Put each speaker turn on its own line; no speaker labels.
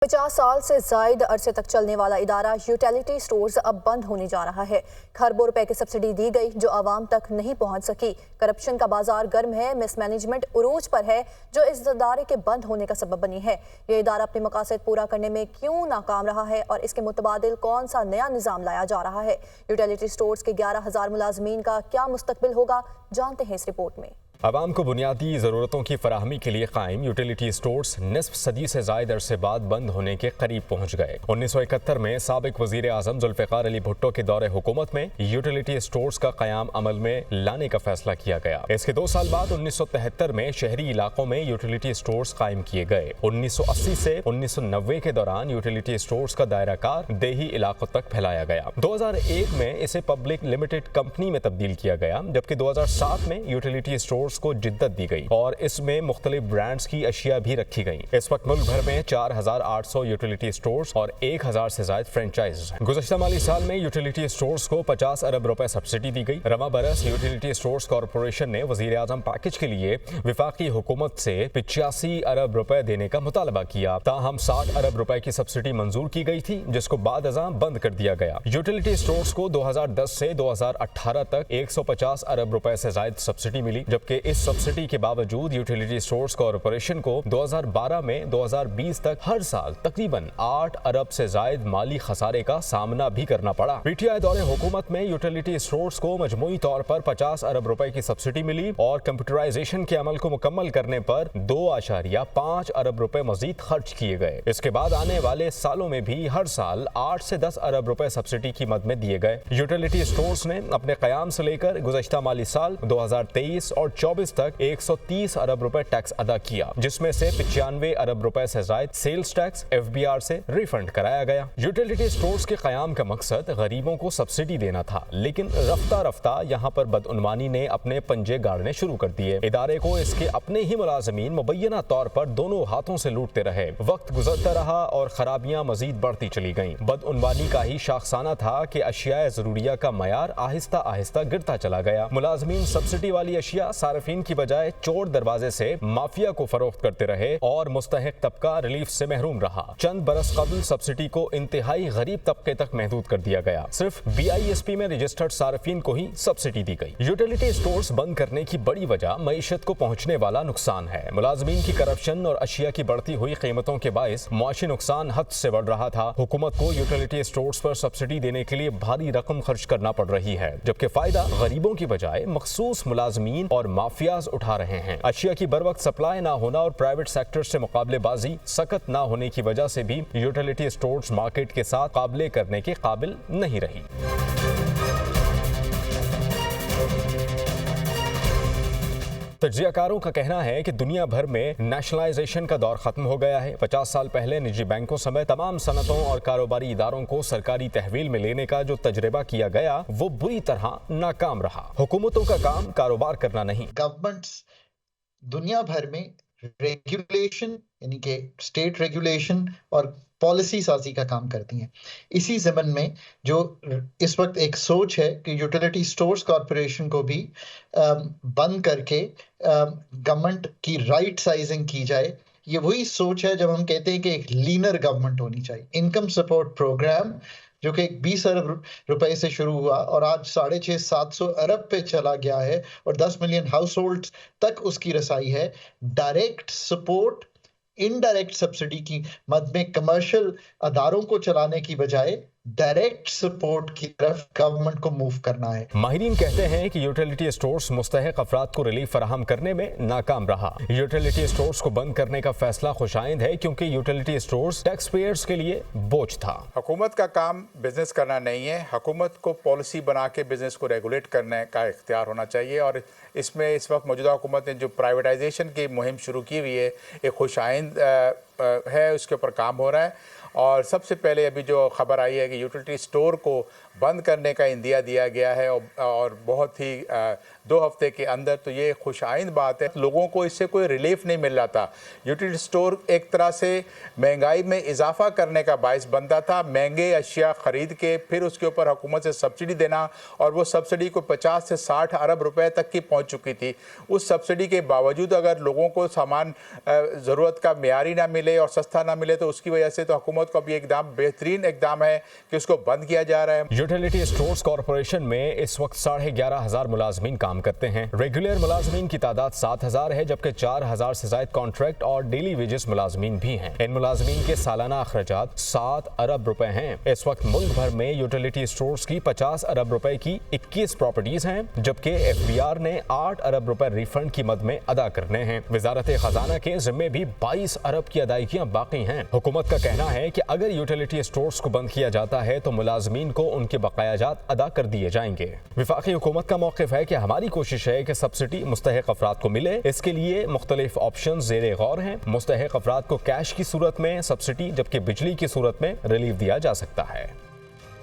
50 साल से ज्यादा अरसे तक चलने वाला इदारा यूटिलिटी स्टोर्स अब बंद होने जा रहा है। खरबों रुपए की सब्सिडी दी गई जो आवाम तक नहीं पहुंच सकी। करप्शन का बाजार गर्म है, मिसमैनेजमेंट उरूज पर है जो इस इदारे के बंद होने का सबब बनी है। ये इदारा अपने मकासद पूरा करने में क्यों नाकाम रहा है और इसके मुतबादिल कौन सा नया निज़ाम लाया जा रहा है। यूटिलिटी स्टोर्स के 11,000 मुलाजमीन का क्या मुस्तकबिल होगा, जानते हैं इस रिपोर्ट में।
आवाम को बुनियादी ज़रूरतों की फराहमी के लिए कायम यूटिलिटी स्टोर्स निस्फ सदी से ज़ायद अरसे बाद बंद होने के करीब पहुँच गए। 1971 में साबिक वज़ीर आज़म जुल्फ़िकार अली भुट्टो के दौरे हुकूमत में यूटिलिटी स्टोर्स का क़याम अमल में लाने का फैसला किया गया। इसके 2 साल बाद 1973 में शहरी इलाकों में यूटिलिटी स्टोर्स कायम किए गए। 1980 से 1990 के दौरान यूटिलिटी स्टोर्स का दायरा कार देही इलाकों तक फैलाया गया। 2001 में इसे पब्लिक लिमिटेड कंपनी में तब्दील किया गया, जबकि 2007 में यूटिलिटी स्टोर्स को जिद्दत दी गई और इसमें मुख्तलिफ ब्रांड्स की अशिया भी रखी गई। इस वक्त मुल्क भर में 4,800 यूटिलिटी स्टोर्स और 1,000 से ज्यादा फ्रेंचाइज। गुज़श्ता माली साल में यूटिलिटी स्टोर्स को 50 अरब रुपए सब्सिडी दी गई। रवा बरस यूटिलिटी स्टोर्स कॉरपोरेशन ने वज़ीर आज़म पैकेज के लिए विफाकी हुकूमत से 85 अरब रुपए देने का मुतालबा किया। ताहम 60 अरब रुपए की सब्सिडी मंजूर की गई थी, जिसको बाद अज़ां बंद कर दिया गया। यूटिलिटी स्टोर्स को 2010 से 2018 तक 150 अरब रुपए से ज्यादा सब्सिडी मिली, जबकि इस सब्सिडी के बावजूद यूटिलिटी स्टोर्स कॉरपोरेशन को 2012 में 2020 तक हर साल तकरीबन 8 अरब से ज्यादा माली खसारे का सामना भी करना पड़ा। पीटीआई दौरे हुकूमत में यूटिलिटी स्टोर्स को मजमूई तौर पर 50 अरब रुपए की सब्सिडी मिली और कंप्यूटराइजेशन के अमल को मुकम्मल करने पर 2.5 अरब रुपए मजीद खर्च किए गए। इसके बाद आने वाले सालों में भी हर साल 8 से 10 अरब रुपए सब्सिडी की मद में दिए गए। यूटिलिटी स्टोर्स ने अपने कयाम से लेकर गुज़श्ता माली साल 2023 और 24 तक 130 अरब रुपए टैक्स अदा किया, जिसमें से 95 अरब रुपए से ज्यादा सेल्स टैक्स एफबीआर से रिफंड कराया गया। यूटिलिटी स्टोर्स के कयाम का मकसद गरीबों को सब्सिडी देना था, लेकिन रफ्ता रफ्ता यहाँ पर बदउनवानी ने अपने पंजे गाड़ने शुरू कर दिए। इदारे को इसके अपने ही मुलाजमीन मुबैना तौर पर दोनों हाथों से लूटते रहे। वक्त गुजरता रहा और खराबियां मजीद बढ़ती चली गईं। बदउनवानी का ही शाखसाना था कि अशिया जरूरिया का मयार आहिस्ता आहिस्ता गिरता चला गया। मुलाजमीन सब्सिडी वाली अशिया सार्फिन की बजाय चोर दरवाजे से माफिया को फरोख्त करते रहे और मुस्तहिक तबका रिलीफ से महरूम रहा। चंद बरस कबल सब्सिडी को इंतहाई गरीब तबके तक महदूद कर दिया गया। सिर्फ BISP में रजिस्टर्ड सार्फिन को ही सब्सिडी दी गई। यूटिलिटी स्टोर्स बंद करने की बड़ी वजह मईशत को पहुंचने वाला नुकसान है। मुलाजमीन की करप्शन और अशिया की बढ़ती हुई कीमतों के बायस मुआशी नुकसान हद से बढ़ रहा था। हुकूमत को यूटिलिटी स्टोर्स पर सब्सिडी देने के लिए भारी रकम खर्च करना पड़ रही है, जबकि फायदा गरीबों की बजाय मखसूस मुलाजमीन और माफियाज उठा रहे हैं। अशिया की बर वक्त सप्लाई ना होना और प्राइवेट सेक्टर से मुकाबलेबाजी सख्त ना होने की वजह से भी यूटिलिटी स्टोर्स मार्केट के साथ काबले करने के काबिल नहीं रही। तज्जियाकारों का कहना है कि दुनिया भर में नेशनलाइजेशन का दौर खत्म हो गया है। 50 साल पहले निजी बैंकों समेत तमाम सनतों और कारोबारी इदारों को सरकारी तहवील में लेने का जो तजर्बा किया गया वो बुरी तरह नाकाम रहा। हुकूमतों का काम कारोबार करना नहीं।
गवर्नमेंट्स दुनिया भर में रेगुलेशन यानी कि स्टेट रेगुलेशन और पॉलिसी साजी का काम करती हैं। इसी ज़मन में जो इस वक्त एक सोच है कि यूटिलिटी स्टोर्स कॉरपोरेशन को भी बंद करके गवर्नमेंट की राइट साइजिंग की जाए। ये वही सोच है जब हम कहते हैं कि एक लीनर गवर्नमेंट होनी चाहिए। इनकम सपोर्ट प्रोग्राम जो कि 20 अरब रुपए से शुरू हुआ और आज 650-700 अरब पे चला गया है और 10 मिलियन हाउस होल्ड्स तक उसकी रसाई है। डायरेक्ट सपोर्ट इनडायरेक्ट सब्सिडी की मद में कमर्शियल अदारों को चलाने की बजाय डायरेक्ट सपोर्ट की तरफ गवर्नमेंट को मूव करना है।
माहिरीन कहते हैं कि यूटिलिटी स्टोर्स मुस्तहिक अफराद को रिलीफ फराहम करने में नाकाम रहा। यूटिलिटी स्टोर्स को बंद करने का फैसला खुशाइंद है क्योंकि यूटिलिटी स्टोर्स टैक्स पेयर्स के लिए बोझ था।
हुकूमत का काम बिजनेस करना नहीं है। हुकूमत को पॉलिसी बना के बिजनेस को रेगुलेट करने का इख्तियार होना चाहिए और इसमें इस वक्त मौजूदा हुकूमत ने जो प्राइवेटाइजेशन की मुहिम शुरू की हुई है एक खुशाइंद है, उसके ऊपर काम हो रहा है। और सबसे पहले अभी जो खबर आई है कि यूटिलिटी स्टोर को बंद करने का इंदिया दिया गया है और बहुत ही 2 हफ्ते के अंदर, तो ये खुशाइंद बात है। लोगों को इससे कोई रिलीफ नहीं मिल रहा था। यूटिलिटी स्टोर एक तरह से महंगाई में इजाफा करने का बायस बनता था। महंगे अशिया ख़रीद के फिर उसके ऊपर हुकूमत से सब्सिडी देना और वो सब्सिडी को 50 से 60 अरब रुपए तक की पहुँच चुकी थी। उस सब्सिडी के बावजूद अगर लोगों को सामान ज़रूरत का मेयारी ना मिले मिले और सस्ता ना मिले, तो उसकी वजह से तो हुकूमत को अभी एकदम बेहतरीन एकदम है कि उसको बंद किया जा रहा है।
यूटिलिटी स्टोर्स कॉरपोरेशन में इस वक्त 11,500 मुलाजमीन काम करते हैं। रेगुलर मुलाजमीन की तादाद 7,000 है, जबकि 4,000 से ज्यादा कॉन्ट्रैक्ट और डेली वेजेस मुलाजमीन भी हैं। इन मुलाजमीन के सालाना अखराजात 7 अरब रुपए हैं। इस वक्त मुल्क भर में यूटिलिटी स्टोर्स की 50 अरब रुपए की 21 प्रॉपर्टीज हैं, जबकि FBR ने 8 अरब रुपए रिफंड की मद में अदा करने हैं। वजारत खजाना के जिम्मे भी 22 अरब की अदायगियां बाकी हैं। हुकूमत का कहना है कि अगर यूटिलिटी स्टोर्स को बंद किया जाता है तो मुलाजमीन को उनके बकायाजात अदा कर दिए जाएंगे। वफाकी हुकूमत का मौक़िफ़ है कि हमारी कोशिश है कि सब्सिडी मुस्तहिक अफराद को मिले। इसके लिए मुख्तलिफ ऑप्शन ज़ेरे गौर हैं। मुस्तहिक अफराद को कैश की सूरत में सब्सिडी, जबकि बिजली की सूरत में रिलीफ दिया जा सकता है।